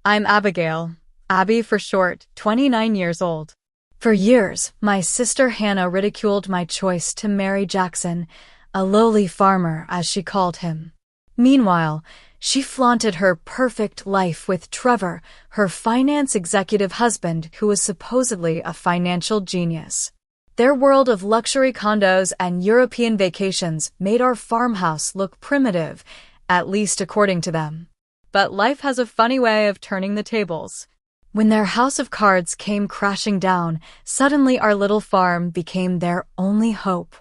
I'm Abigail, Abby for short, 29 years old. For years, my sister Hannah ridiculed my choice to marry Jackson, a lowly farmer as she called him. Meanwhile, she flaunted her perfect life with Trevor, her finance executive husband who was supposedly a financial genius. Their world of luxury condos and European vacations made our farmhouse look primitive, at least according to them. But life has a funny way of turning the tables. When their house of cards came crashing down, suddenly our little farm became their only hope.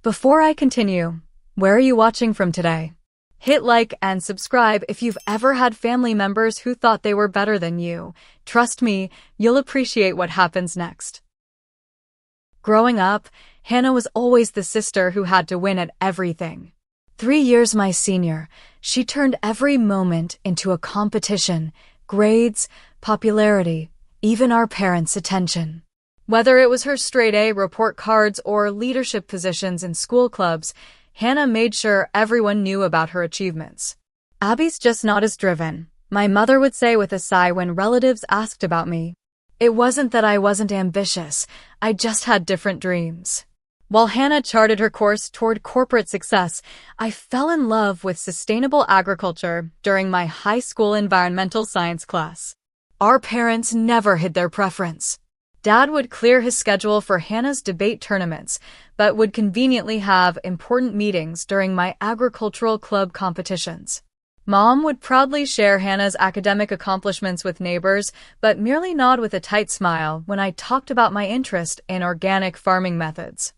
Before I continue, where are you watching from today? Hit like and subscribe if you've ever had family members who thought they were better than you. Trust me, you'll appreciate what happens next. Growing up, Hannah was always the sister who had to win at everything. 3 years my senior, she turned every moment into a competition, grades, popularity, even our parents' attention. Whether it was her straight-A report cards or leadership positions in school clubs, Hannah made sure everyone knew about her achievements. Abby's just not as driven, my mother would say with a sigh when relatives asked about me. It wasn't that I wasn't ambitious, I just had different dreams. While Hannah charted her course toward corporate success, I fell in love with sustainable agriculture during my high school environmental science class. Our parents never hid their preference. Dad would clear his schedule for Hannah's debate tournaments, but would conveniently have important meetings during my agricultural club competitions. Mom would proudly share Hannah's academic accomplishments with neighbors, but merely nod with a tight smile when I talked about my interest in organic farming methods.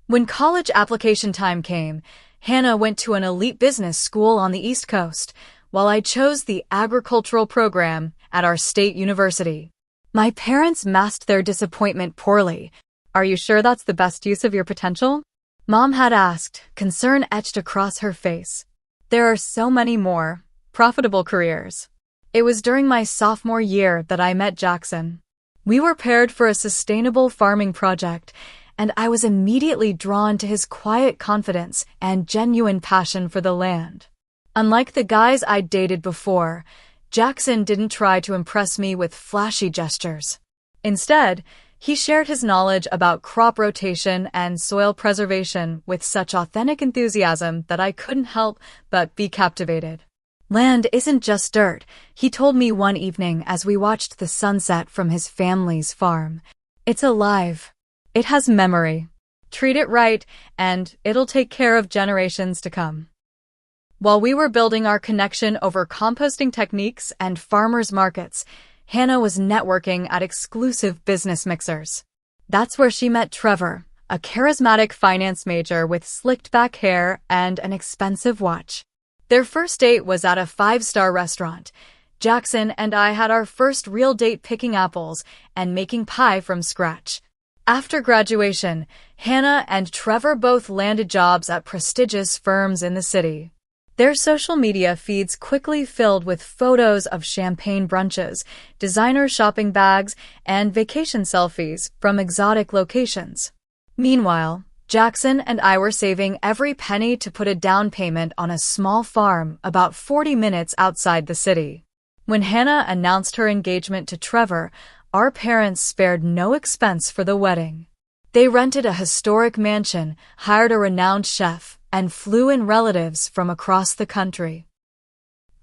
When college application time came, Hannah went to an elite business school on the East Coast, while I chose the agricultural program at our state university. My parents masked their disappointment poorly. Are you sure that's the best use of your potential? Mom had asked, concern etched across her face. There are so many more profitable careers. It was during my sophomore year that I met Jackson. We were paired for a sustainable farming project, and I was immediately drawn to his quiet confidence and genuine passion for the land. Unlike the guys I'd dated before, Jackson didn't try to impress me with flashy gestures. Instead, he shared his knowledge about crop rotation and soil preservation with such authentic enthusiasm that I couldn't help but be captivated. Land isn't just dirt, he told me one evening as we watched the sunset from his family's farm. It's alive. It has memory. Treat it right, and it'll take care of generations to come. While we were building our connection over composting techniques and farmers markets, Hannah was networking at exclusive business mixers. That's where she met Trevor, a charismatic finance major with slicked-back hair and an expensive watch. Their first date was at a 5-star restaurant. Jackson and I had our first real date picking apples and making pie from scratch. After graduation, Hannah and Trevor both landed jobs at prestigious firms in the city. Their social media feeds quickly filled with photos of champagne brunches, designer shopping bags, and vacation selfies from exotic locations. Meanwhile, Jackson and I were saving every penny to put a down payment on a small farm about 40 minutes outside the city. When Hannah announced her engagement to Trevor, our parents spared no expense for the wedding. They rented a historic mansion, hired a renowned chef, and flew in relatives from across the country.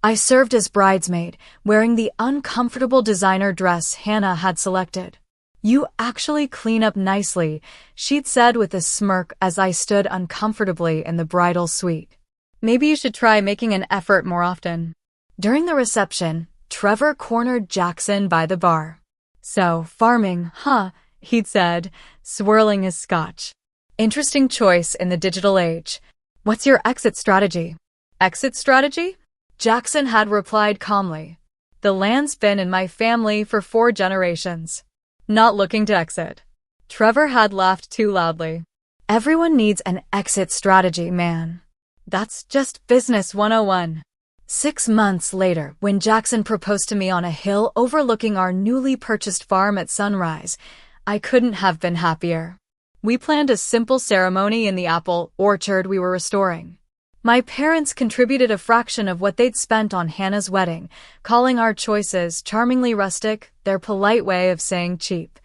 I served as bridesmaid, wearing the uncomfortable designer dress Hannah had selected. "You actually clean up nicely," she'd said with a smirk as I stood uncomfortably in the bridal suite. "Maybe you should try making an effort more often." During the reception, Trevor cornered Jackson by the bar. "So, farming, huh?" he'd said, swirling his scotch. "Interesting choice in the digital age. What's your exit strategy?" "Exit strategy?" Jackson had replied calmly. "The land's been in my family for 4 generations. Not looking to exit." Trevor had laughed too loudly. "Everyone needs an exit strategy, man. That's just business 101. 6 months later, when Jackson proposed to me on a hill overlooking our newly purchased farm at sunrise, I couldn't have been happier. We planned a simple ceremony in the apple orchard we were restoring. My parents contributed a fraction of what they'd spent on Hannah's wedding, calling our choices charmingly rustic, their polite way of saying cheap.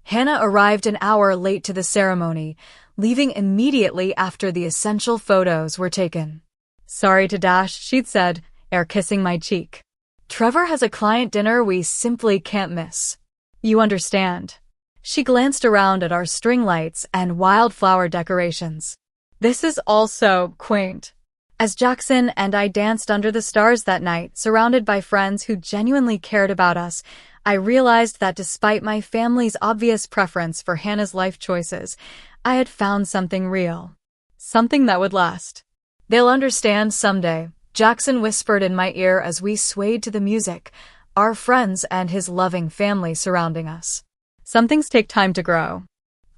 Hannah arrived an hour late to the ceremony, leaving immediately after the essential photos were taken. "Sorry to dash," she'd said, ere kissing my cheek. "Trevor has a client dinner we simply can't miss. You understand." She glanced around at our string lights and wildflower decorations. "This is all so quaint." As Jackson and I danced under the stars that night, surrounded by friends who genuinely cared about us, I realized that despite my family's obvious preference for Hannah's life choices, I had found something real. Something that would last. "They'll understand someday," Jackson whispered in my ear as we swayed to the music, our friends and his loving family surrounding us. "Some things take time to grow."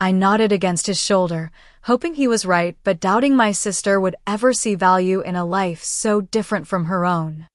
I nodded against his shoulder, hoping he was right but doubting my sister would ever see value in a life so different from her own.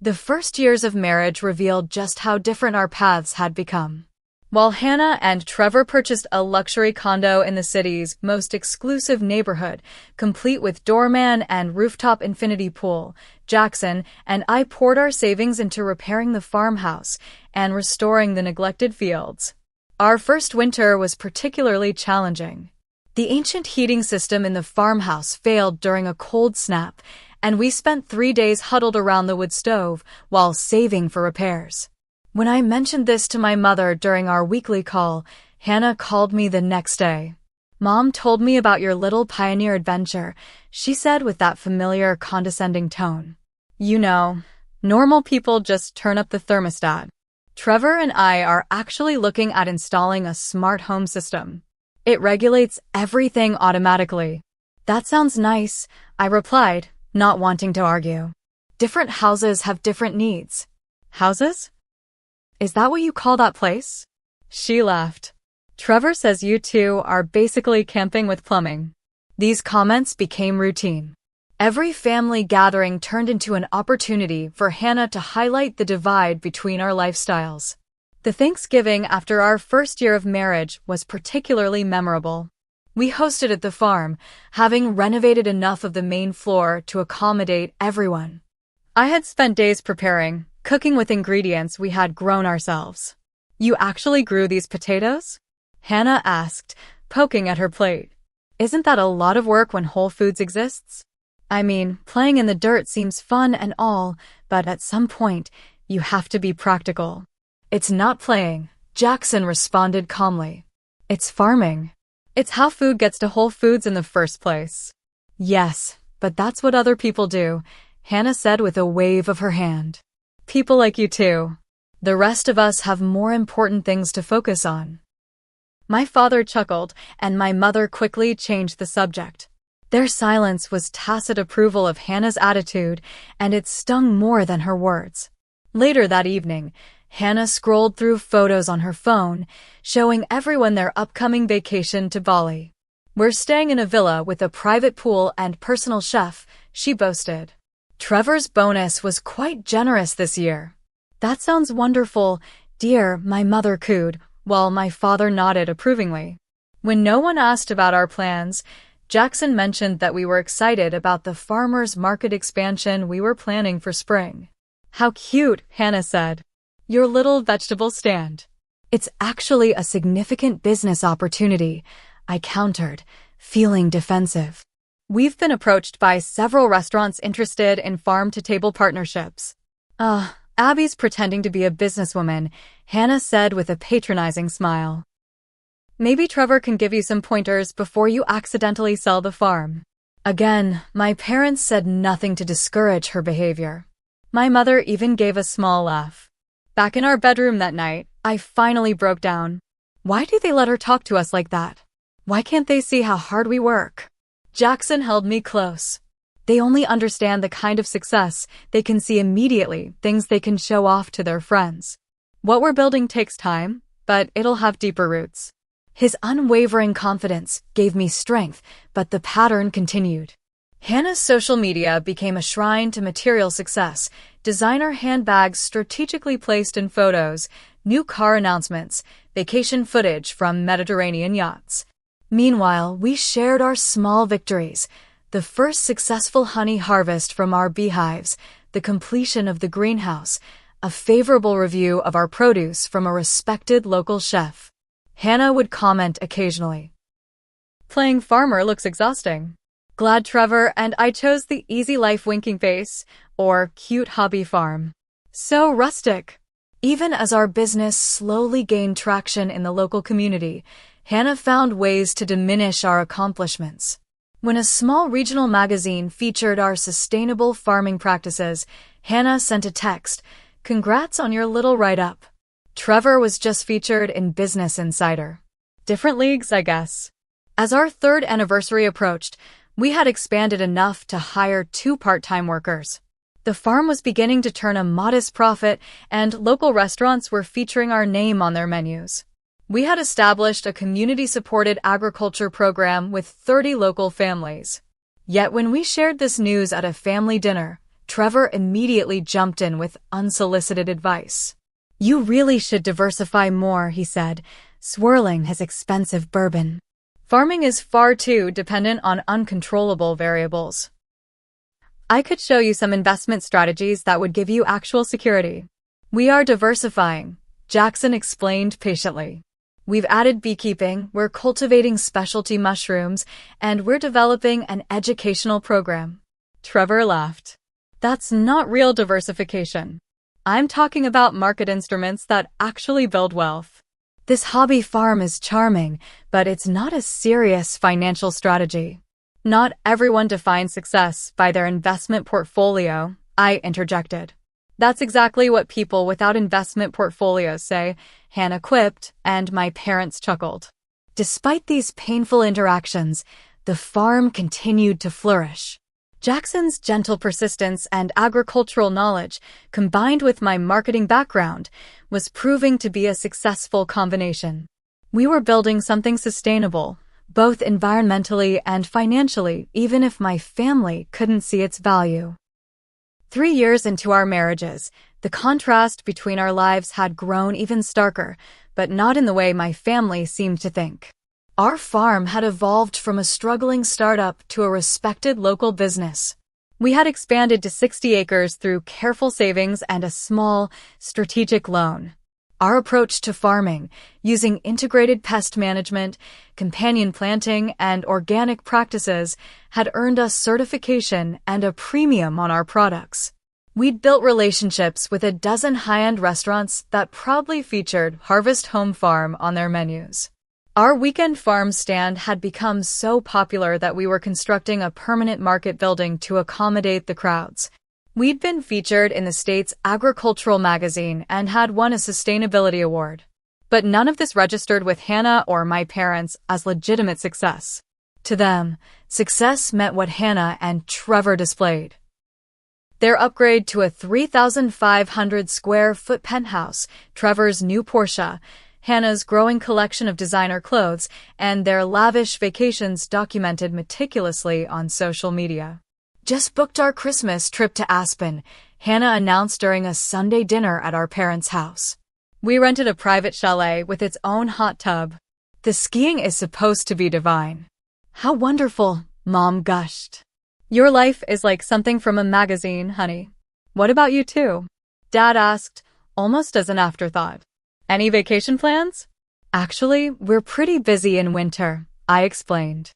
The first years of marriage revealed just how different our paths had become. While Hannah and Trevor purchased a luxury condo in the city's most exclusive neighborhood, complete with doorman and rooftop infinity pool, Jackson and I poured our savings into repairing the farmhouse and restoring the neglected fields. Our first winter was particularly challenging. The ancient heating system in the farmhouse failed during a cold snap, and we spent 3 days huddled around the wood stove while saving for repairs. When I mentioned this to my mother during our weekly call, Hannah called me the next day. "Mom told me about your little pioneer adventure," she said with that familiar, condescending tone. "You know, normal people just turn up the thermostat. Trevor and I are actually looking at installing a smart home system. It regulates everything automatically." "That sounds nice," I replied, not wanting to argue. "Different houses have different needs." "Houses? Is that what you call that place?" She laughed. "Trevor says you two are basically camping with plumbing." These comments became routine. Every family gathering turned into an opportunity for Hannah to highlight the divide between our lifestyles. The Thanksgiving after our first year of marriage was particularly memorable. We hosted at the farm, having renovated enough of the main floor to accommodate everyone. I had spent days preparing, cooking with ingredients we had grown ourselves. "You actually grew these potatoes?" Hannah asked, poking at her plate. "Isn't that a lot of work when Whole Foods exists? I mean, playing in the dirt seems fun and all, but at some point, you have to be practical." "It's not playing," Jackson responded calmly. "It's farming. It's how food gets to Whole Foods in the first place." "Yes, but that's what other people do," Hannah said with a wave of her hand. "People like you too. The rest of us have more important things to focus on." My father chuckled, and my mother quickly changed the subject. Their silence was tacit approval of Hannah's attitude, and it stung more than her words. Later that evening, Hannah scrolled through photos on her phone, showing everyone their upcoming vacation to Bali. "We're staying in a villa with a private pool and personal chef," she boasted. "Trevor's bonus was quite generous this year." "That sounds wonderful, dear," my mother cooed, while my father nodded approvingly. When no one asked about our plans, Jackson mentioned that we were excited about the farmers market expansion we were planning for spring. "How cute," Hannah said. "Your little vegetable stand." "It's actually a significant business opportunity," I countered, feeling defensive. "We've been approached by several restaurants interested in farm-to-table partnerships." Abby's pretending to be a businesswoman," Hannah said with a patronizing smile. "Maybe Trevor can give you some pointers before you accidentally sell the farm." Again, my parents said nothing to discourage her behavior. My mother even gave a small laugh. Back in our bedroom that night, I finally broke down. Why do they let her talk to us like that? Why can't they see how hard we work? Jackson held me close. They only understand the kind of success they can see immediately, things they can show off to their friends. What we're building takes time, but it'll have deeper roots. His unwavering confidence gave me strength, but the pattern continued. Hannah's social media became a shrine to material success, designer handbags strategically placed in photos, new car announcements, vacation footage from Mediterranean yachts. Meanwhile, we shared our small victories, the first successful honey harvest from our beehives, the completion of the greenhouse, a favorable review of our produce from a respected local chef. Hannah would comment occasionally. Playing farmer looks exhausting. Glad Trevor and I chose the easy life winking face, or cute hobby farm. So rustic. Even as our business slowly gained traction in the local community, Hannah found ways to diminish our accomplishments. When a small regional magazine featured our sustainable farming practices, Hannah sent a text, "Congrats on your little write-up." Trevor was just featured in Business Insider. Different leagues, I guess. As our third anniversary approached, we had expanded enough to hire 2 part-time workers. The farm was beginning to turn a modest profit, and local restaurants were featuring our name on their menus. We had established a community-supported agriculture program with 30 local families. Yet when we shared this news at a family dinner, Trevor immediately jumped in with unsolicited advice. "You really should diversify more," he said, swirling his expensive bourbon. "Farming is far too dependent on uncontrollable variables. I could show you some investment strategies that would give you actual security." "We are diversifying," Jackson explained patiently. "We've added beekeeping, we're cultivating specialty mushrooms, and we're developing an educational program." Trevor laughed. "That's not real diversification. I'm talking about market instruments that actually build wealth. This hobby farm is charming, but it's not a serious financial strategy." "Not everyone defines success by their investment portfolio," I interjected. "That's exactly what people without investment portfolios say," Hannah quipped, and my parents chuckled. Despite these painful interactions, the farm continued to flourish. Jackson's gentle persistence and agricultural knowledge, combined with my marketing background, was proving to be a successful combination. We were building something sustainable, both environmentally and financially, even if my family couldn't see its value. 3 years into our marriages, the contrast between our lives had grown even starker, but not in the way my family seemed to think. Our farm had evolved from a struggling startup to a respected local business. We had expanded to 60 acres through careful savings and a small, strategic loan. Our approach to farming, using integrated pest management, companion planting, and organic practices, had earned us certification and a premium on our products. We'd built relationships with a dozen high-end restaurants that proudly featured Harvest Home Farm on their menus. Our weekend farm stand had become so popular that we were constructing a permanent market building to accommodate the crowds. We'd been featured in the state's agricultural magazine and had won a sustainability award. But none of this registered with Hannah or my parents as legitimate success. To them, success meant what Hannah and Trevor displayed. Their upgrade to a 3,500 square foot penthouse, Trevor's new Porsche, Hannah's growing collection of designer clothes, and their lavish vacations documented meticulously on social media. "Just booked our Christmas trip to Aspen," Hannah announced during a Sunday dinner at our parents' house. "We rented a private chalet with its own hot tub. The skiing is supposed to be divine." "How wonderful," Mom gushed. "Your life is like something from a magazine, honey. What about you too?" Dad asked, almost as an afterthought. "Any vacation plans?" "Actually, we're pretty busy in winter," I explained.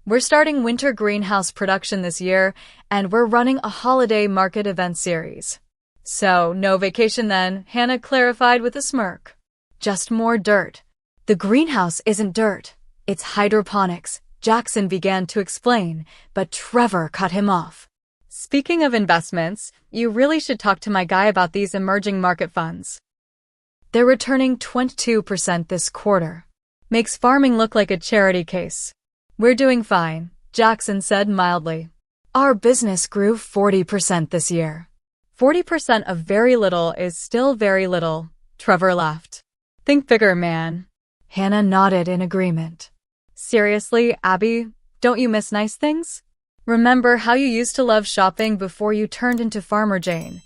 "We're starting winter greenhouse production this year, and we're running a holiday market event series." "So, no vacation then," Hannah clarified with a smirk. "Just more dirt." "The greenhouse isn't dirt. It's hydroponics," Jackson began to explain, but Trevor cut him off. "Speaking of investments, you really should talk to my guy about these emerging market funds. They're returning 22% this quarter. Makes farming look like a charity case." "We're doing fine," Jackson said mildly. "Our business grew 40% this year." 40% of very little is still very little," Trevor laughed. "Think bigger, man." Hannah nodded in agreement. "Seriously, Abby, don't you miss nice things? Remember how you used to love shopping before you turned into Farmer Jane?"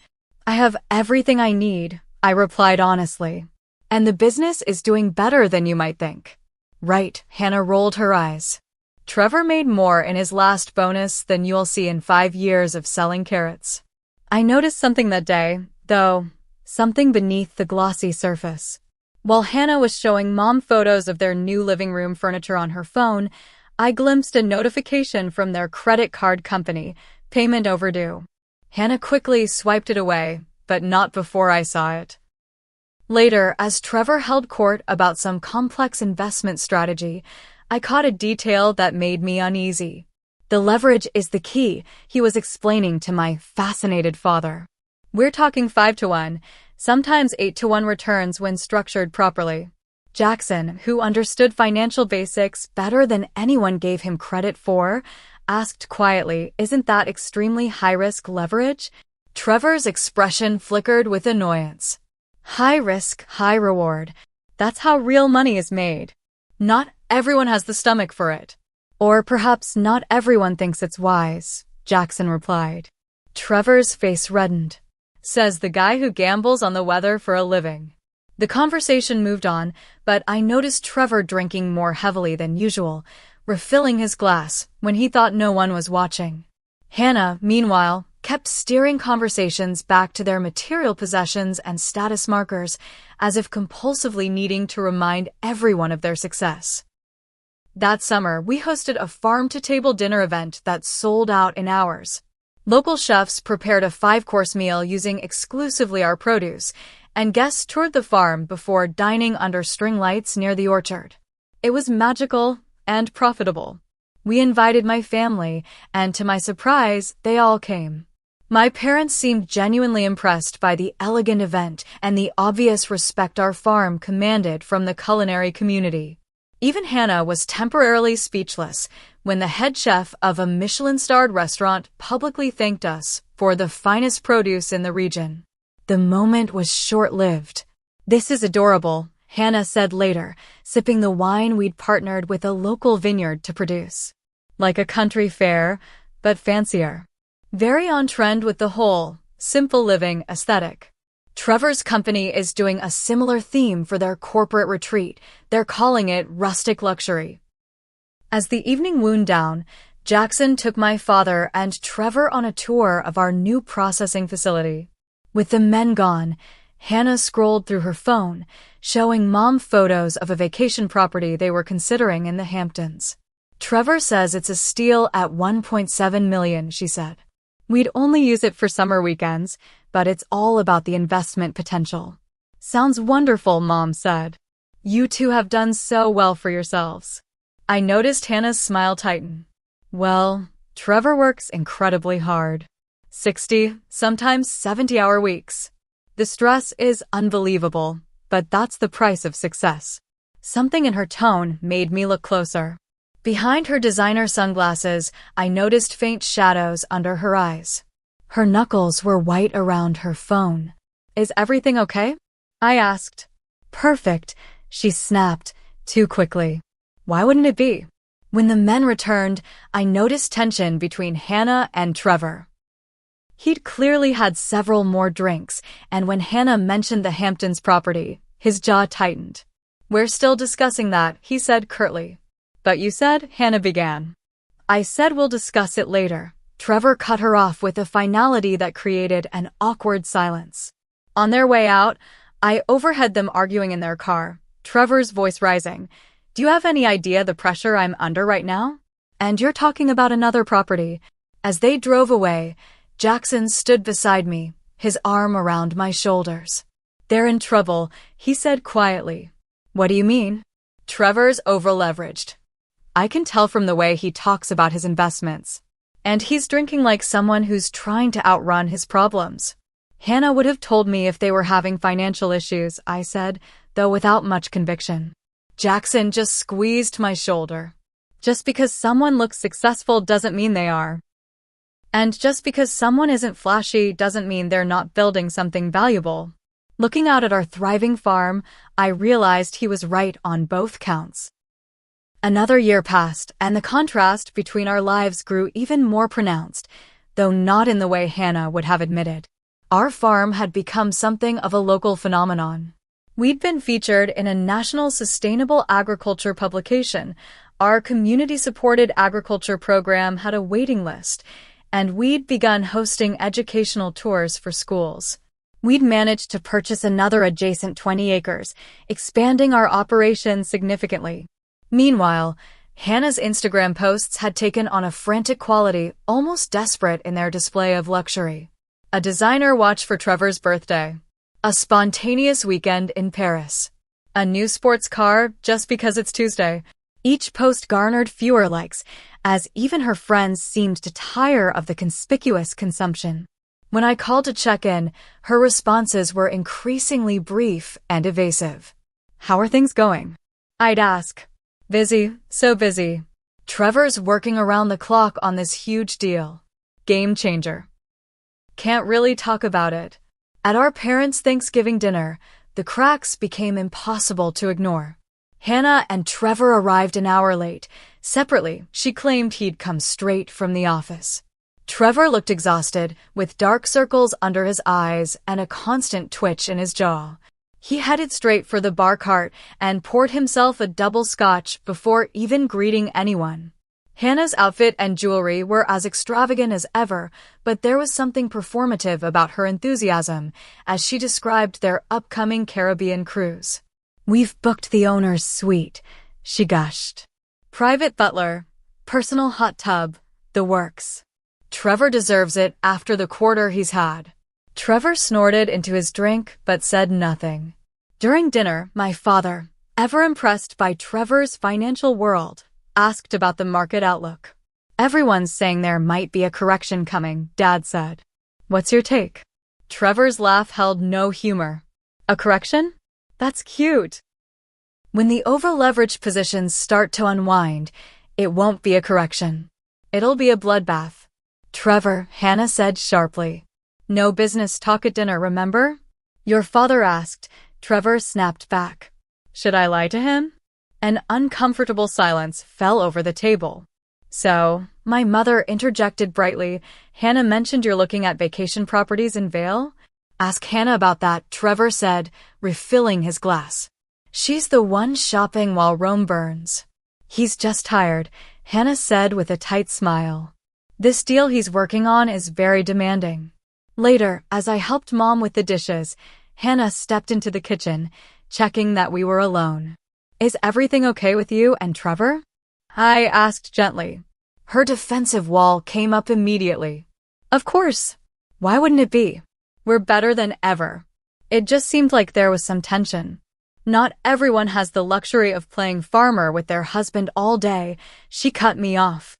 "I have everything I need," I replied honestly. "And the business is doing better than you might think." "Right," Hannah rolled her eyes. Trevor made more in his last bonus than you'll see in 5 years of selling carrots. I noticed something that day, though, something beneath the glossy surface. While Hannah was showing Mom photos of their new living room furniture on her phone, I glimpsed a notification from their credit card company, payment overdue. Hannah quickly swiped it away, but not before I saw it. Later, as Trevor held court about some complex investment strategy, I caught a detail that made me uneasy. The leverage is the key, he was explaining to my fascinated father. We're talking 5-to-1, sometimes 8-to-1 returns when structured properly. Jackson, who understood financial basics better than anyone gave him credit for, asked quietly, "Isn't that extremely high-risk leverage?" Trevor's expression flickered with annoyance. High risk, high reward. That's how real money is made. Not everyone has the stomach for it. Or perhaps not everyone thinks it's wise, Jackson replied. Trevor's face reddened. Says the guy who gambles on the weather for a living. The conversation moved on, but I noticed Trevor drinking more heavily than usual, refilling his glass when he thought no one was watching. Hannah, meanwhile, kept steering conversations back to their material possessions and status markers, as if compulsively needing to remind everyone of their success. That summer, we hosted a farm-to-table dinner event that sold out in hours. Local chefs prepared a 5-course meal using exclusively our produce, and guests toured the farm before dining under string lights near the orchard. It was magical and profitable. We invited my family, and to my surprise, they all came. My parents seemed genuinely impressed by the elegant event and the obvious respect our farm commanded from the culinary community. Even Hannah was temporarily speechless when the head chef of a Michelin-starred restaurant publicly thanked us for the finest produce in the region. The moment was short-lived. "This is adorable," Hannah said later, sipping the wine we'd partnered with a local vineyard to produce. Like a country fair, but fancier. Very on trend with the whole simple living aesthetic. Trevor's company is doing a similar theme for their corporate retreat. They're calling it rustic luxury. As the evening wound down, Jackson took my father and Trevor on a tour of our new processing facility. With the men gone, Hannah scrolled through her phone, showing Mom photos of a vacation property they were considering in the Hamptons. Trevor says it's a steal at $1.7 million, she said. We'd only use it for summer weekends, but it's all about the investment potential. Sounds wonderful, Mom said. You two have done so well for yourselves. I noticed Hannah's smile tighten. Well, Trevor works incredibly hard. 60, sometimes 70-hour weeks. The stress is unbelievable, but that's the price of success. Something in her tone made me look closer. Behind her designer sunglasses, I noticed faint shadows under her eyes. Her knuckles were white around her phone. Is everything okay? I asked. Perfect, she snapped, too quickly. Why wouldn't it be? When the men returned, I noticed tension between Hannah and Trevor. He'd clearly had several more drinks, and when Hannah mentioned the Hamptons property, his jaw tightened. We're still discussing that, he said curtly. But you said, Hannah began. I said we'll discuss it later. Trevor cut her off with a finality that created an awkward silence. On their way out, I overheard them arguing in their car, Trevor's voice rising. Do you have any idea the pressure I'm under right now? And you're talking about another property. As they drove away, Jackson stood beside me, his arm around my shoulders. They're in trouble, he said quietly. What do you mean? Trevor's over-leveraged. I can tell from the way he talks about his investments. And he's drinking like someone who's trying to outrun his problems. Hannah would have told me if they were having financial issues, I said, though without much conviction. Jackson just squeezed my shoulder. Just because someone looks successful doesn't mean they are. And just because someone isn't flashy doesn't mean they're not building something valuable. Looking out at our thriving farm, I realized he was right on both counts. Another year passed, and the contrast between our lives grew even more pronounced, though not in the way Hannah would have admitted. Our farm had become something of a local phenomenon. We'd been featured in a national sustainable agriculture publication, Our community-supported agriculture program had a waiting list, and we'd begun hosting educational tours for schools. We'd managed to purchase another adjacent 20 acres, expanding our operations significantly. Meanwhile, Hannah's Instagram posts had taken on a frantic quality, almost desperate in their display of luxury. A designer watch for Trevor's birthday. A spontaneous weekend in Paris. A new sports car just because it's Tuesday. Each post garnered fewer likes, as even her friends seemed to tire of the conspicuous consumption. When I called to check in, her responses were increasingly brief and evasive. "How are things going?" I'd ask. "Busy, so busy. Trevor's working around the clock on this huge deal. Game changer. Can't really talk about it." At our parents' Thanksgiving dinner, the cracks became impossible to ignore. Hannah and Trevor arrived an hour late. Separately, she claimed he'd come straight from the office. Trevor looked exhausted, with dark circles under his eyes and a constant twitch in his jaw. He headed straight for the bar cart and poured himself a double scotch before even greeting anyone. Hannah's outfit and jewelry were as extravagant as ever, but there was something performative about her enthusiasm as she described their upcoming Caribbean cruise. "We've booked the owner's suite," she gushed. "Private butler, personal hot tub, the works. Trevor deserves it after the quarter he's had." Trevor snorted into his drink but said nothing. During dinner, my father, ever impressed by Trevor's financial world, asked about the market outlook. "Everyone's saying there might be a correction coming," Dad said. "What's your take?" Trevor's laugh held no humor. "A correction? That's cute. When the over-leveraged positions start to unwind, it won't be a correction. It'll be a bloodbath." "Trevor," Hannah said sharply. "No business talk at dinner, remember?" "Your father asked," Trevor snapped back. Should I lie to him? An uncomfortable silence fell over the table. "So," my mother interjected brightly, "Hannah mentioned you're looking at vacation properties in Vail?" "Ask Hannah about that," Trevor said, refilling his glass. "She's the one shopping while Rome burns." "He's just tired," Hannah said with a tight smile. "This deal he's working on is very demanding." Later, as I helped Mom with the dishes, Hannah stepped into the kitchen, checking that we were alone. "Is everything okay with you and Trevor?" I asked gently. Her defensive wall came up immediately. "Of course. Why wouldn't it be? We're better than ever." It just seemed like there was some tension. Not everyone has the luxury of playing farmer with their husband all day. She cut me off.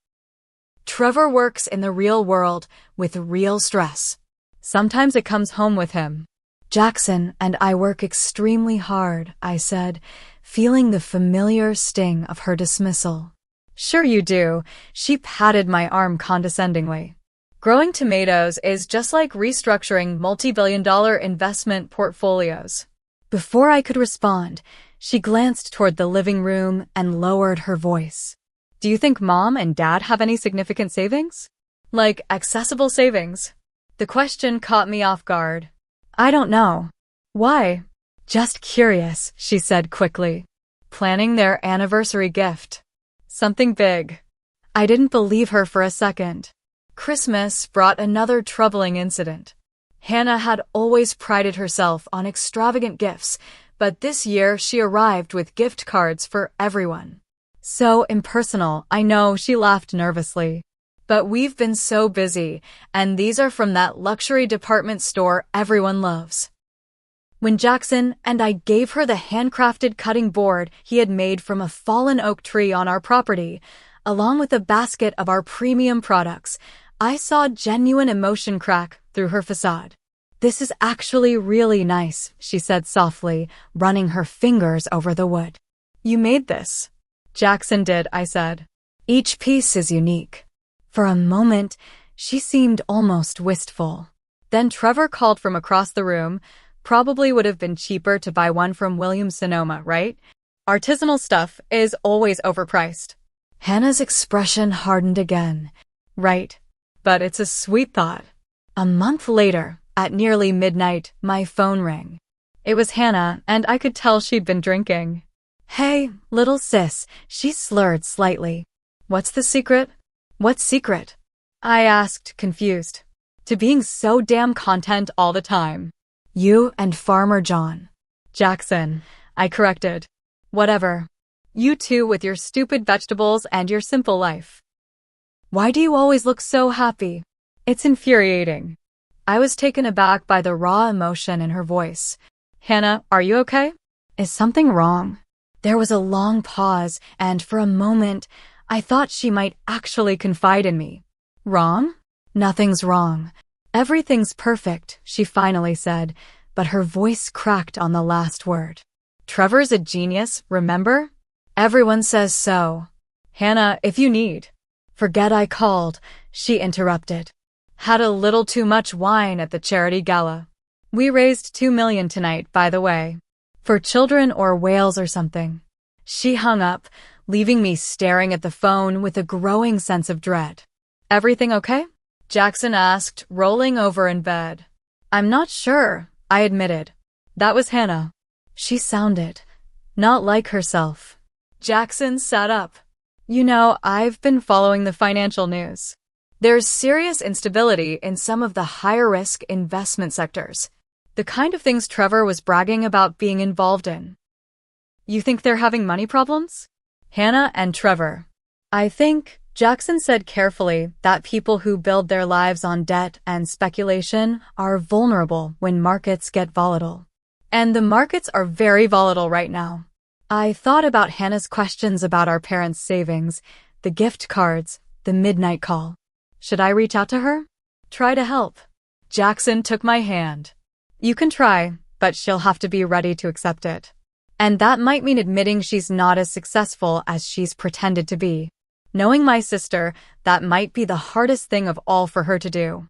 "Trevor works in the real world with real stress. Sometimes it comes home with him." "Jackson and I work extremely hard," I said, feeling the familiar sting of her dismissal. "Sure you do," she patted my arm condescendingly. "Growing tomatoes is just like restructuring multi-billion-dollar investment portfolios." Before I could respond, she glanced toward the living room and lowered her voice. "Do you think Mom and Dad have any significant savings? Like accessible savings?" The question caught me off guard. "I don't know." "Why?" "Just curious," she said quickly. "Planning their anniversary gift. Something big." I didn't believe her for a second. Christmas brought another troubling incident. Hannah had always prided herself on extravagant gifts, but this year she arrived with gift cards for everyone. "So impersonal, I know," she laughed nervously. "But we've been so busy, and these are from that luxury department store everyone loves." When Jackson and I gave her the handcrafted cutting board he had made from a fallen oak tree on our property, along with a basket of our premium products, I saw genuine emotion crack through her facade. "This is actually really nice," she said softly, running her fingers over the wood. "You made this?" "Jackson did," I said. "Each piece is unique." For a moment, she seemed almost wistful. Then Trevor called from across the room. "Probably would have been cheaper to buy one from Williams-Sonoma, right? Artisanal stuff is always overpriced." Hannah's expression hardened again. "Right. But it's a sweet thought." A month later, at nearly midnight, my phone rang. It was Hannah, and I could tell she'd been drinking. Hey, little sis, she slurred slightly. What's the secret? What secret? I asked, confused. To being so damn content all the time. You and Farmer John. Jackson, I corrected. Whatever. You two with your stupid vegetables and your simple life. Why do you always look so happy? It's infuriating. I was taken aback by the raw emotion in her voice. Hannah, are you okay? Is something wrong? There was a long pause, and for a moment, I thought she might actually confide in me. Wrong? Nothing's wrong. Everything's perfect, she finally said, but her voice cracked on the last word. Trevor's a genius, remember? Everyone says so. Hannah, if you need. Forget I called, she interrupted. Had a little too much wine at the charity gala. We raised $2 million tonight, by the way. For children or whales or something. She hung up, leaving me staring at the phone with a growing sense of dread. Everything okay? Jackson asked, rolling over in bed. I'm not sure, I admitted. That was Hannah. She sounded not like herself. Jackson sat up. You know, I've been following the financial news. There's serious instability in some of the higher-risk investment sectors. The kind of things Trevor was bragging about being involved in. You think they're having money problems? Hannah and Trevor. I think, Jackson said carefully, that people who build their lives on debt and speculation are vulnerable when markets get volatile. And the markets are very volatile right now. I thought about Hannah's questions about our parents' savings, the gift cards, the midnight call. Should I reach out to her? Try to help. Jackson took my hand. You can try, but she'll have to be ready to accept it. And that might mean admitting she's not as successful as she's pretended to be. Knowing my sister, that might be the hardest thing of all for her to do.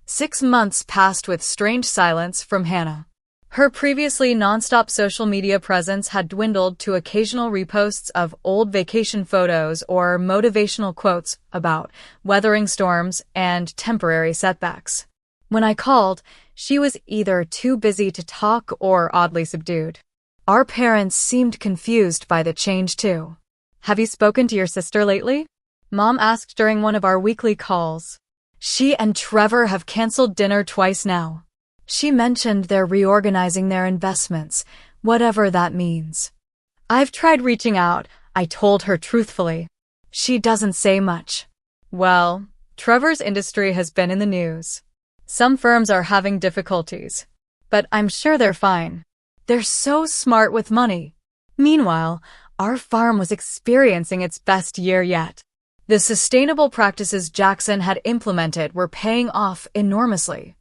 6 months passed with strange silence from Hannah. Her previously nonstop social media presence had dwindled to occasional reposts of old vacation photos or motivational quotes about weathering storms and temporary setbacks. When I called, she was either too busy to talk or oddly subdued. Our parents seemed confused by the change too. Have you spoken to your sister lately? Mom asked during one of our weekly calls. She and Trevor have canceled dinner twice now. She mentioned they're reorganizing their investments, whatever that means. I've tried reaching out, I told her truthfully. She doesn't say much. Well, Trevor's industry has been in the news. Some firms are having difficulties, but I'm sure they're fine. They're so smart with money. Meanwhile, our farm was experiencing its best year yet. The sustainable practices Jackson had implemented were paying off enormously.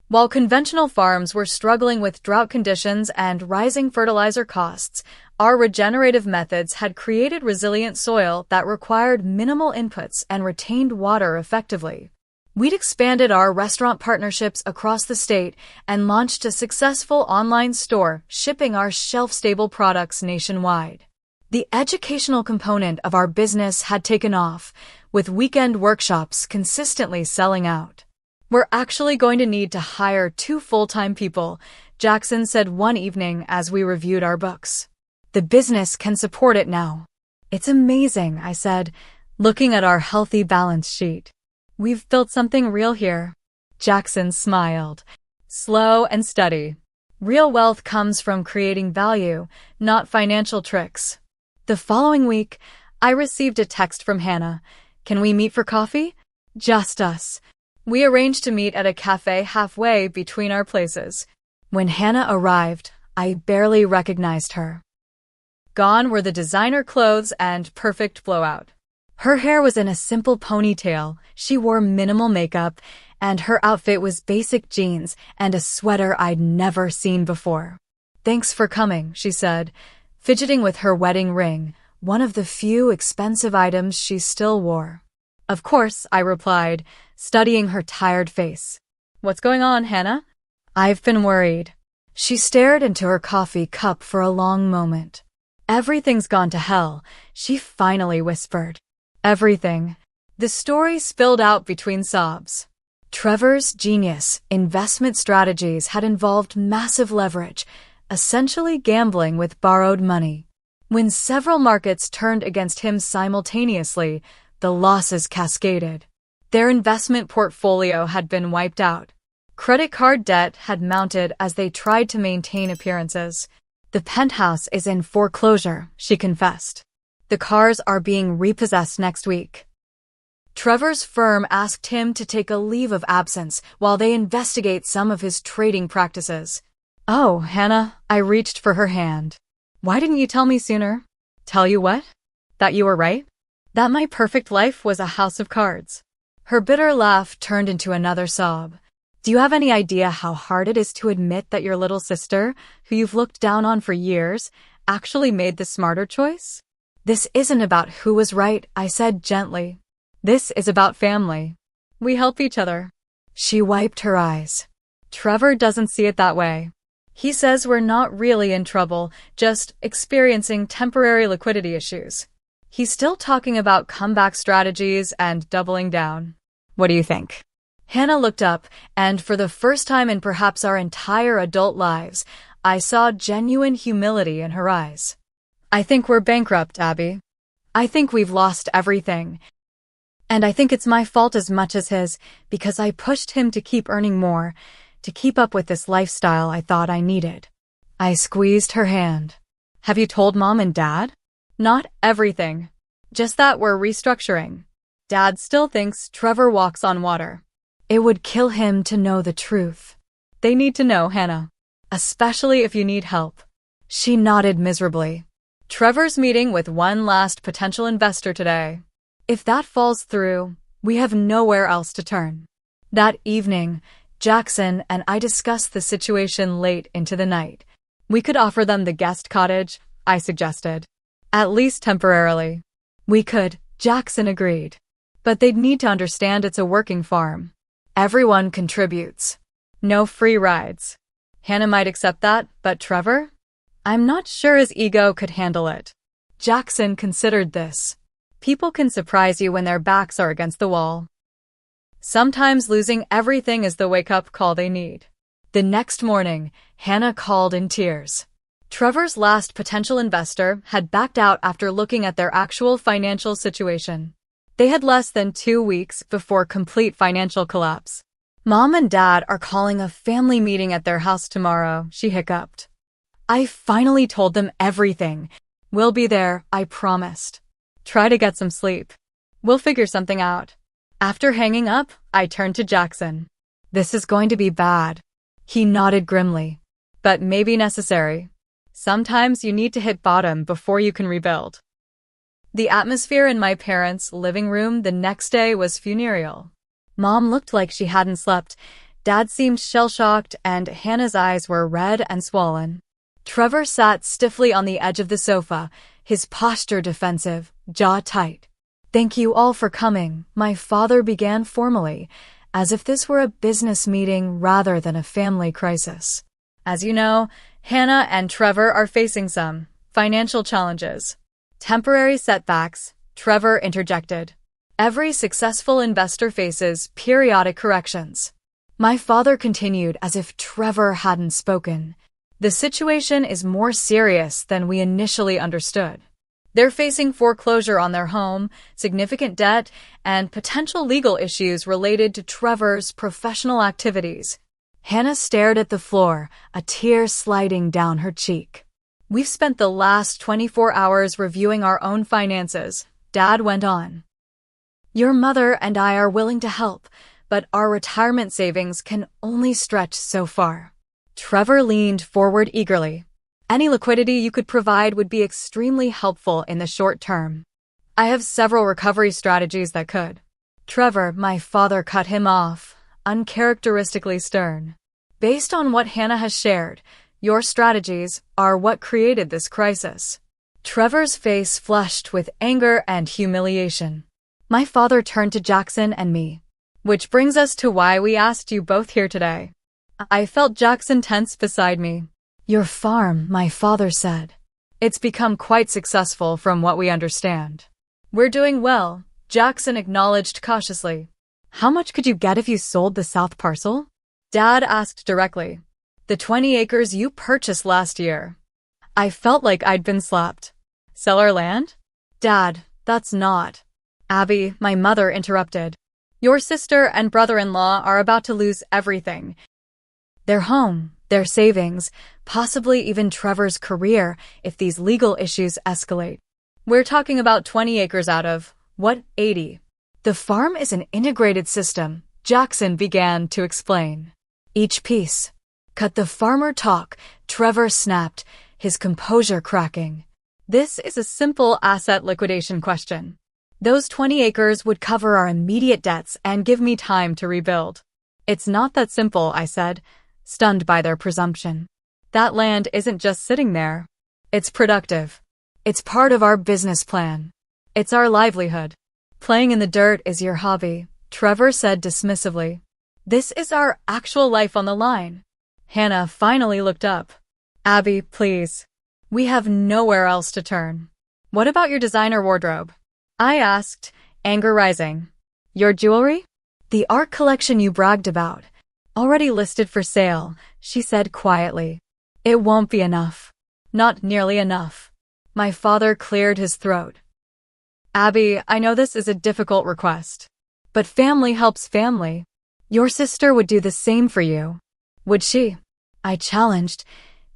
While conventional farms were struggling with drought conditions and rising fertilizer costs, our regenerative methods had created resilient soil that required minimal inputs and retained water effectively. We'd expanded our restaurant partnerships across the state and launched a successful online store shipping our shelf-stable products nationwide. The educational component of our business had taken off, with weekend workshops consistently selling out. We're actually going to need to hire 2 full-time people, Jackson said one evening as we reviewed our books. The business can support it now. It's amazing, I said, looking at our healthy balance sheet. We've built something real here. Jackson smiled. Slow and steady. Real wealth comes from creating value, not financial tricks. The following week, I received a text from Hannah. Can we meet for coffee? Just us. We arranged to meet at a cafe halfway between our places. When Hannah arrived, I barely recognized her. Gone were the designer clothes and perfect blowout. Her hair was in a simple ponytail, she wore minimal makeup, and her outfit was basic jeans and a sweater I'd never seen before. Thanks for coming, she said, fidgeting with her wedding ring, one of the few expensive items she still wore. Of course, I replied, studying her tired face. What's going on, Hannah? I've been worried. She stared into her coffee cup for a long moment. Everything's gone to hell, she finally whispered. Everything. The story spilled out between sobs. Trevor's genius investment strategies had involved massive leverage, essentially gambling with borrowed money. When several markets turned against him simultaneously, the losses cascaded. Their investment portfolio had been wiped out. Credit card debt had mounted as they tried to maintain appearances. The penthouse is in foreclosure, she confessed. The cars are being repossessed next week. Trevor's firm asked him to take a leave of absence while they investigate some of his trading practices. Oh, Hannah, I reached for her hand. Why didn't you tell me sooner? Tell you what? That you were right? That my perfect life was a house of cards. Her bitter laugh turned into another sob. Do you have any idea how hard it is to admit that your little sister, who you've looked down on for years, actually made the smarter choice? This isn't about who was right, I said gently. This is about family. We help each other. She wiped her eyes. Trevor doesn't see it that way. He says we're not really in trouble, just experiencing temporary liquidity issues. He's still talking about comeback strategies and doubling down. What do you think? Hannah looked up, and for the first time in perhaps our entire adult lives, I saw genuine humility in her eyes. I think we're bankrupt, Abby. I think we've lost everything. And I think it's my fault as much as his, because I pushed him to keep earning more, to keep up with this lifestyle I thought I needed. I squeezed her hand. Have you told Mom and Dad? Not everything. Just that we're restructuring. Dad still thinks Trevor walks on water. It would kill him to know the truth. They need to know, Hannah. Especially if you need help. She nodded miserably. Trevor's meeting with one last potential investor today. If that falls through, we have nowhere else to turn. That evening, Jackson and I discussed the situation late into the night. We could offer them the guest cottage, I suggested. At least temporarily. We could, Jackson agreed. But they'd need to understand it's a working farm. Everyone contributes. No free rides. Hannah might accept that, but Trevor? I'm not sure his ego could handle it. Jackson considered this. People can surprise you when their backs are against the wall. Sometimes losing everything is the wake-up call they need. The next morning, Hannah called in tears. Trevor's last potential investor had backed out after looking at their actual financial situation. They had less than 2 weeks before complete financial collapse. Mom and Dad are calling a family meeting at their house tomorrow, she hiccuped. I finally told them everything. We'll be there, I promised. Try to get some sleep. We'll figure something out. After hanging up, I turned to Jackson. This is going to be bad. He nodded grimly. But maybe necessary. Sometimes you need to hit bottom before you can rebuild. The atmosphere in my parents' living room the next day was funereal. Mom looked like she hadn't slept. Dad seemed shell-shocked, and Hannah's eyes were red and swollen. Trevor sat stiffly on the edge of the sofa, his posture defensive, jaw tight. Thank you all for coming, my father began formally, as if this were a business meeting rather than a family crisis. As you know, Hannah and Trevor are facing some financial challenges. Temporary setbacks, Trevor interjected. Every successful investor faces periodic corrections. My father continued as if Trevor hadn't spoken. The situation is more serious than we initially understood. They're facing foreclosure on their home, significant debt, and potential legal issues related to Trevor's professional activities. Hannah stared at the floor, a tear sliding down her cheek. We've spent the last 24 hours reviewing our own finances, Dad went on. Your mother and I are willing to help, but our retirement savings can only stretch so far. Trevor leaned forward eagerly. Any liquidity you could provide would be extremely helpful in the short term. I have several recovery strategies that could. Trevor, my father cut him off, uncharacteristically stern. Based on what Hannah has shared, your strategies are what created this crisis. Trevor's face flushed with anger and humiliation. My father turned to Jackson and me. Which brings us to why we asked you both here today. I felt Jackson tense beside me. Your farm, my father said. It's become quite successful from what we understand. We're doing well, Jackson acknowledged cautiously. How much could you get if you sold the south parcel? Dad asked directly. The 20 acres you purchased last year. I felt like I'd been slapped. Sell our land? Dad, that's not. Abby, my mother, interrupted. Your sister and brother-in-law are about to lose everything. Their home, their savings, possibly even Trevor's career if these legal issues escalate. We're talking about 20 acres out of, what, 80? The farm is an integrated system, Jackson began to explain. Each piece. Cut the farmer talk, Trevor snapped, his composure cracking. This is a simple asset liquidation question. Those 20 acres would cover our immediate debts and give me time to rebuild. It's not that simple, I said, stunned by their presumption. That land isn't just sitting there. It's productive. It's part of our business plan. It's our livelihood. Playing in the dirt is your hobby, Trevor said dismissively. This is our actual life on the line. Hannah finally looked up. Abby, please. We have nowhere else to turn. What about your designer wardrobe? I asked, anger rising. Your jewelry? The art collection you bragged about. Already listed for sale, she said quietly. It won't be enough. Not nearly enough. My father cleared his throat. Abby, I know this is a difficult request. But family helps family. Your sister would do the same for you. Would she? I challenged,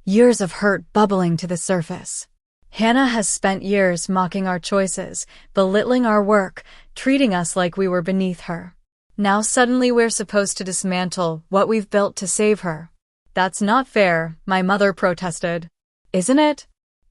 years of hurt bubbling to the surface. Hannah has spent years mocking our choices, belittling our work, treating us like we were beneath her. Now suddenly we're supposed to dismantle what we've built to save her. That's not fair, my mother protested. Isn't it?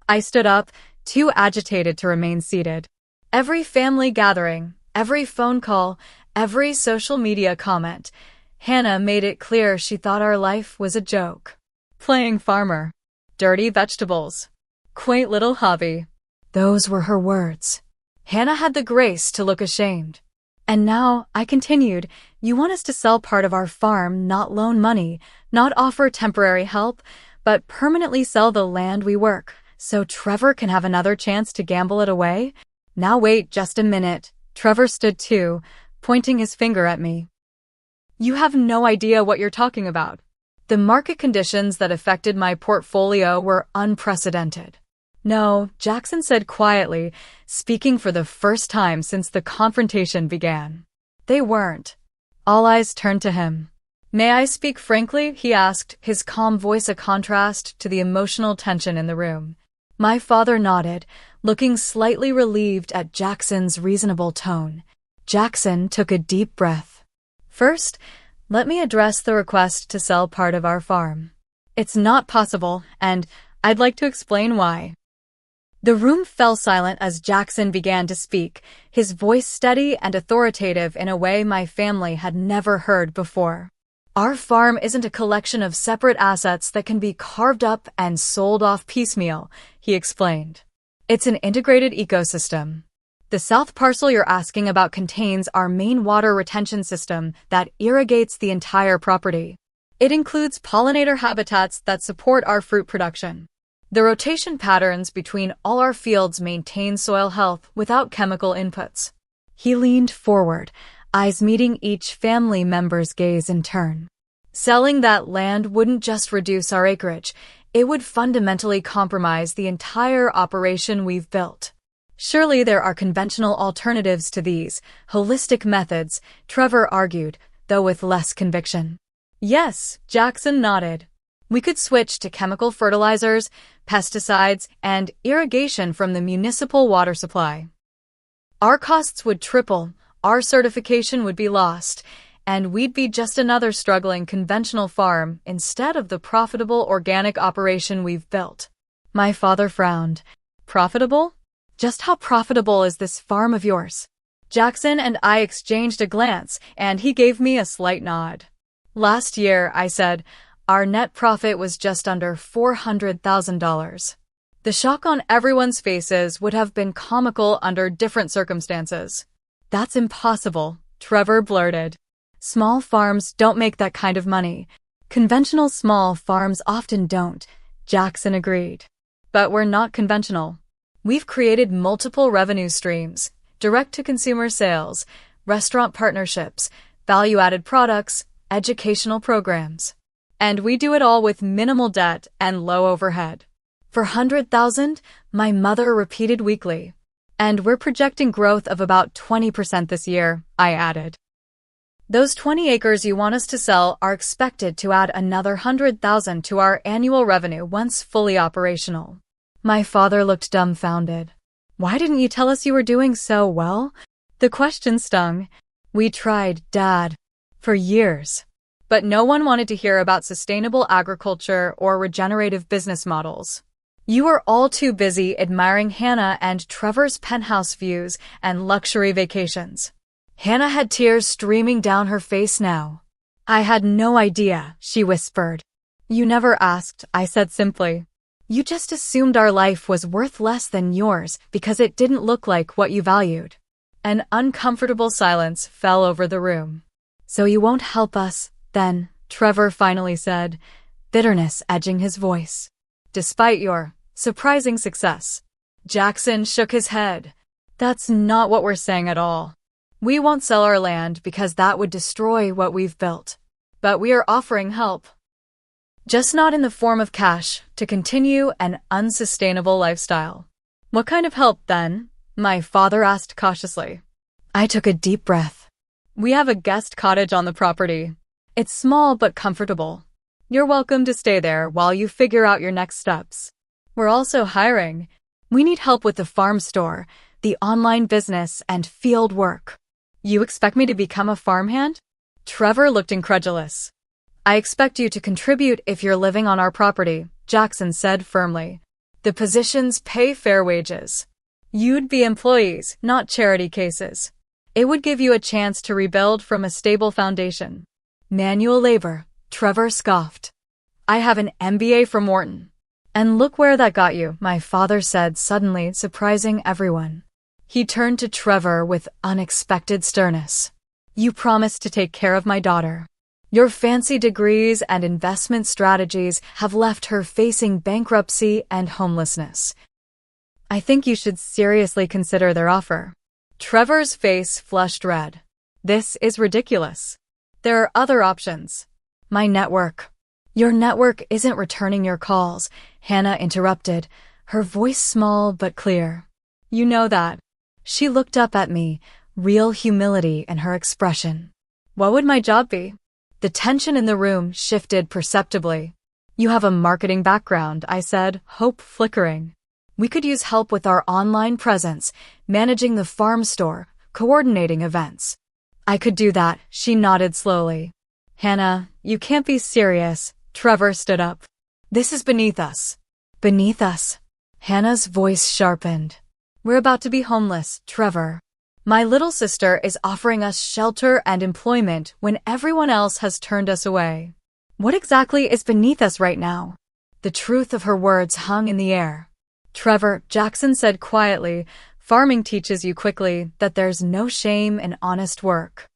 I stood up, too agitated to remain seated. Every family gathering, every phone call, every social media comment, Hannah made it clear she thought our life was a joke. Playing farmer. Dirty vegetables. Quaint little hobby. Those were her words. Hannah had the grace to look ashamed. And now, I continued, you want us to sell part of our farm, not loan money, not offer temporary help, but permanently sell the land we work, so Trevor can have another chance to gamble it away? Now wait just a minute. Trevor stood too, pointing his finger at me. You have no idea what you're talking about. The market conditions that affected my portfolio were unprecedented. No, Jackson said quietly, speaking for the first time since the confrontation began. They weren't. All eyes turned to him. May I speak frankly? He asked, his calm voice a contrast to the emotional tension in the room. My father nodded, looking slightly relieved at Jackson's reasonable tone. Jackson took a deep breath. First, let me address the request to sell part of our farm. It's not possible, and I'd like to explain why. The room fell silent as Jackson began to speak, his voice steady and authoritative in a way my family had never heard before. Our farm isn't a collection of separate assets that can be carved up and sold off piecemeal, he explained. It's an integrated ecosystem. The south parcel you're asking about contains our main water retention system that irrigates the entire property. It includes pollinator habitats that support our fruit production. The rotation patterns between all our fields maintain soil health without chemical inputs. He leaned forward, eyes meeting each family member's gaze in turn. Selling that land wouldn't just reduce our acreage, it would fundamentally compromise the entire operation we've built. Surely there are conventional alternatives to these, holistic methods, Trevor argued, though with less conviction. Yes, Jackson nodded. We could switch to chemical fertilizers, pesticides, and irrigation from the municipal water supply. Our costs would triple, our certification would be lost, and we'd be just another struggling conventional farm instead of the profitable organic operation we've built. My father frowned. Profitable? Just how profitable is this farm of yours? Jackson and I exchanged a glance, and he gave me a slight nod. Last year, I said, our net profit was just under $400,000. The shock on everyone's faces would have been comical under different circumstances. That's impossible, Trevor blurted. Small farms don't make that kind of money. Conventional small farms often don't, Jackson agreed. But we're not conventional. We've created multiple revenue streams, direct-to-consumer sales, restaurant partnerships, value-added products, educational programs. And we do it all with minimal debt and low overhead. 400,000, my mother repeated weakly. And we're projecting growth of about 20% this year, I added. Those 20 acres you want us to sell are expected to add another 100,000 to our annual revenue once fully operational. My father looked dumbfounded. Why didn't you tell us you were doing so well? The question stung. We tried, Dad, for years. But no one wanted to hear about sustainable agriculture or regenerative business models. You were all too busy admiring Hannah and Trevor's penthouse views and luxury vacations. Hannah had tears streaming down her face now. I had no idea, she whispered. You never asked, I said simply. You just assumed our life was worth less than yours because it didn't look like what you valued. An uncomfortable silence fell over the room. So you won't help us, then, Trevor finally said, bitterness edging his voice. Despite your surprising success. Jackson shook his head. That's not what we're saying at all. We won't sell our land because that would destroy what we've built. But we are offering help. Just not in the form of cash to continue an unsustainable lifestyle. What kind of help, then? My father asked cautiously. I took a deep breath. We have a guest cottage on the property. It's small but comfortable. You're welcome to stay there while you figure out your next steps. We're also hiring. We need help with the farm store, the online business, and field work. You expect me to become a farmhand? Trevor looked incredulous. I expect you to contribute if you're living on our property, Jackson said firmly. The positions pay fair wages. You'd be employees, not charity cases. It would give you a chance to rebuild from a stable foundation. Manual labor, Trevor scoffed. I have an MBA from Wharton. And look where that got you, my father said suddenly, surprising everyone. He turned to Trevor with unexpected sternness. You promised to take care of my daughter. Your fancy degrees and investment strategies have left her facing bankruptcy and homelessness. I think you should seriously consider their offer. Trevor's face flushed red. This is ridiculous. There are other options. My network. Your network isn't returning your calls, Hannah interrupted, her voice small but clear. You know that. She looked up at me, real humility in her expression. What would my job be? The tension in the room shifted perceptibly. You have a marketing background, I said, hope flickering. We could use help with our online presence, managing the farm store, coordinating events. I could do that, she nodded slowly. Hannah, you can't be serious. Trevor stood up. This is beneath us. Beneath us. Hannah's voice sharpened. We're about to be homeless, Trevor. My little sister is offering us shelter and employment when everyone else has turned us away. What exactly is beneath us right now? The truth of her words hung in the air. Trevor, Jackson said quietly, farming teaches you quickly that there's no shame in honest work.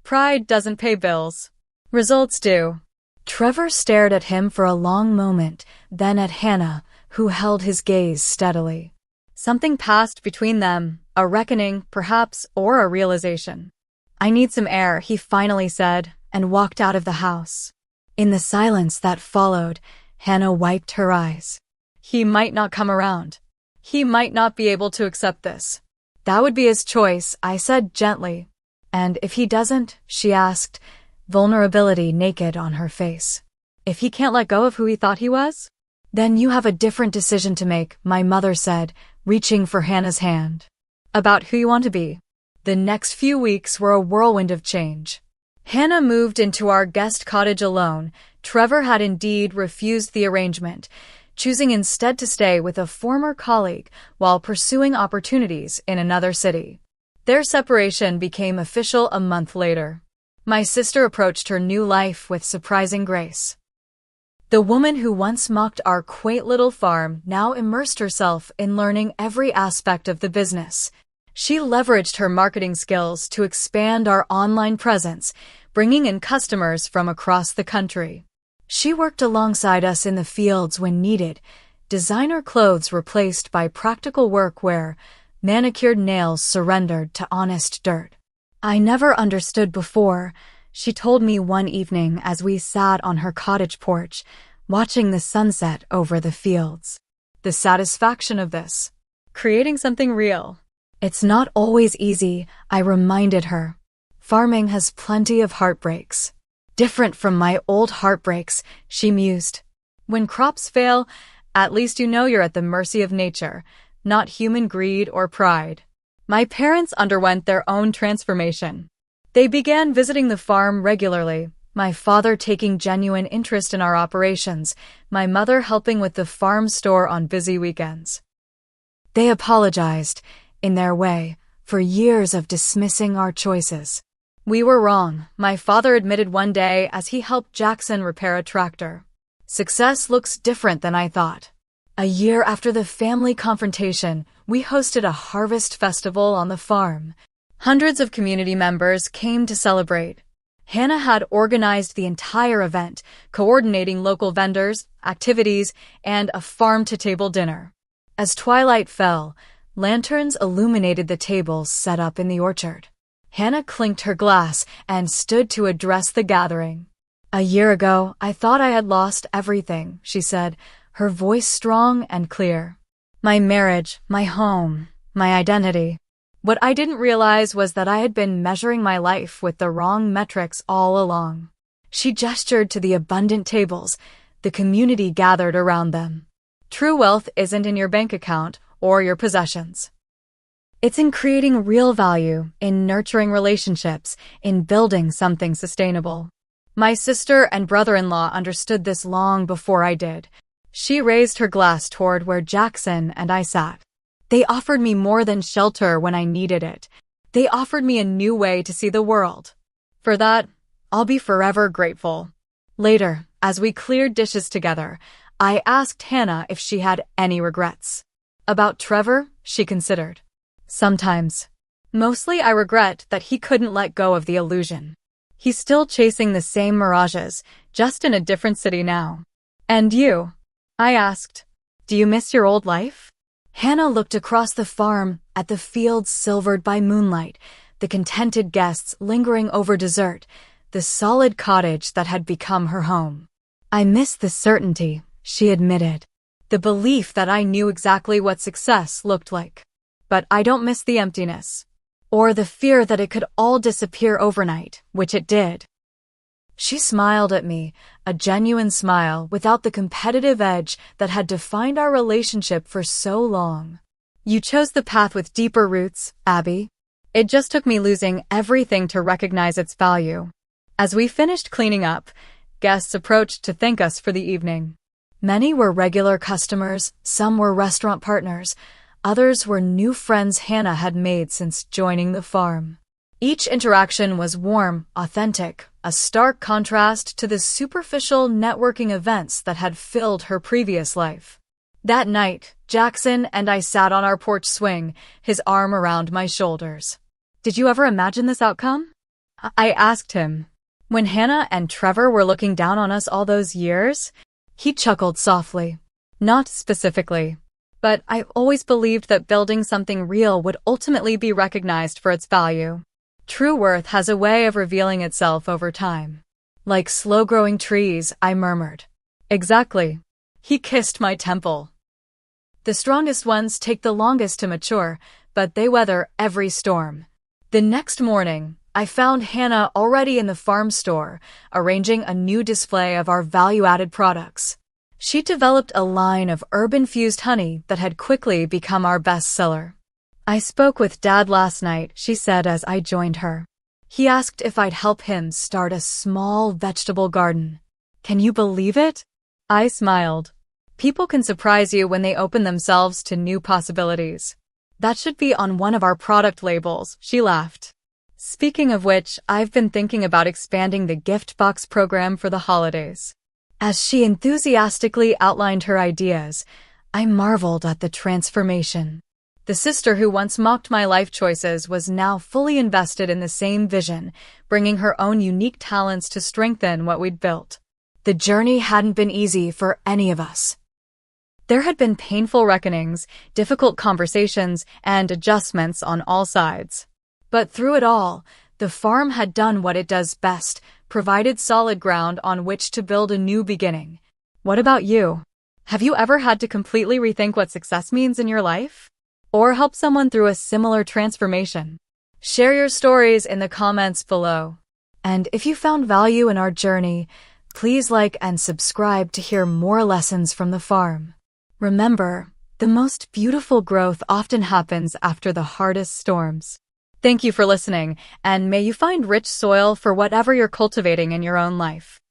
Pride doesn't pay bills. Results do. Trevor stared at him for a long moment, then at Hannah, who held his gaze steadily. Something passed between them, a reckoning, perhaps, or a realization. I need some air, he finally said, and walked out of the house. In the silence that followed, Hannah wiped her eyes. He might not come around. He might not be able to accept this. That would be his choice, I said gently. And if he doesn't, she asked, vulnerability naked on her face. If he can't let go of who he thought he was? Then you have a different decision to make, my mother said, reaching for Hannah's hand. About who you want to be. The next few weeks were a whirlwind of change. Hannah moved into our guest cottage alone. Trevor had indeed refused the arrangement, choosing instead to stay with a former colleague while pursuing opportunities in another city. Their separation became official a month later. My sister approached her new life with surprising grace. The woman who once mocked our quaint little farm now immersed herself in learning every aspect of the business. She leveraged her marketing skills to expand our online presence, bringing in customers from across the country. She worked alongside us in the fields when needed, designer clothes replaced by practical work where manicured nails surrendered to honest dirt. I never understood before, she told me one evening as we sat on her cottage porch, watching the sunset over the fields. the satisfaction of this. Creating something real. It's not always easy, I reminded her. Farming has plenty of heartbreaks. Different from my old heartbreaks, she mused. When crops fail, at least you know you're at the mercy of nature, not human greed or pride. My parents underwent their own transformation. They began visiting the farm regularly, my father taking genuine interest in our operations, my mother helping with the farm store on busy weekends. They apologized, in their way, for years of dismissing our choices. We were wrong, my father admitted one day as he helped Jackson repair a tractor. Success looks different than I thought. A year after the family confrontation, we hosted a harvest festival on the farm. Hundreds of community members came to celebrate. Hannah had organized the entire event, coordinating local vendors, activities, and a farm-to-table dinner. As twilight fell, lanterns illuminated the tables set up in the orchard. Hannah clinked her glass and stood to address the gathering. "A year ago, I thought I had lost everything," she said, her voice strong and clear. "My marriage, my home, my identity. What I didn't realize was that I had been measuring my life with the wrong metrics all along." She gestured to the abundant tables, the community gathered around them. "True wealth isn't in your bank account or your possessions. It's in creating real value, in nurturing relationships, in building something sustainable." My sister and brother-in-law understood this long before I did. She raised her glass toward where Jackson and I sat. "They offered me more than shelter when I needed it. They offered me a new way to see the world. For that, I'll be forever grateful." Later, as we cleared dishes together, I asked Hannah if she had any regrets. About Trevor, she considered. "Sometimes. Mostly I regret that he couldn't let go of the illusion. He's still chasing the same mirages, just in a different city now." "And you?" I asked. "Do you miss your old life?" Hannah looked across the farm at the fields silvered by moonlight, the contented guests lingering over dessert, the solid cottage that had become her home. "I miss the certainty," she admitted, "the belief that I knew exactly what success looked like. But I don't miss the emptiness, or the fear that it could all disappear overnight, which it did." She smiled at me, a genuine smile without the competitive edge that had defined our relationship for so long. "You chose the path with deeper roots, Abby. It just took me losing everything to recognize its value." As we finished cleaning up, guests approached to thank us for the evening. Many were regular customers, some were restaurant partners, others were new friends Hannah had made since joining the farm. Each interaction was warm, authentic, a stark contrast to the superficial networking events that had filled her previous life. That night, Jackson and I sat on our porch swing, his arm around my shoulders. "Did you ever imagine this outcome?" I asked him. "When Hannah and Trevor were looking down on us all those years?" He chuckled softly. "Not specifically. But I've always believed that building something real would ultimately be recognized for its value. True worth has a way of revealing itself over time. Like slow-growing trees," I murmured. "Exactly." He kissed my temple. "The strongest ones take the longest to mature, but they weather every storm." The next morning, I found Hannah already in the farm store, arranging a new display of our value-added products. She developed a line of herb-infused honey that had quickly become our best seller. "I spoke with Dad last night," she said as I joined her. "He asked if I'd help him start a small vegetable garden. Can you believe it?" I smiled. "People can surprise you when they open themselves to new possibilities. That should be on one of our product labels," she laughed. "Speaking of which, I've been thinking about expanding the gift box program for the holidays." As she enthusiastically outlined her ideas, I marveled at the transformation. The sister who once mocked my life choices was now fully invested in the same vision, bringing her own unique talents to strengthen what we'd built. The journey hadn't been easy for any of us. There had been painful reckonings, difficult conversations, and adjustments on all sides. But through it all, the farm had done what it does best, provided solid ground on which to build a new beginning. What about you? Have you ever had to completely rethink what success means in your life? Or help someone through a similar transformation? Share your stories in the comments below. And if you found value in our journey, please like and subscribe to hear more lessons from the farm. Remember, the most beautiful growth often happens after the hardest storms. Thank you for listening, and may you find rich soil for whatever you're cultivating in your own life.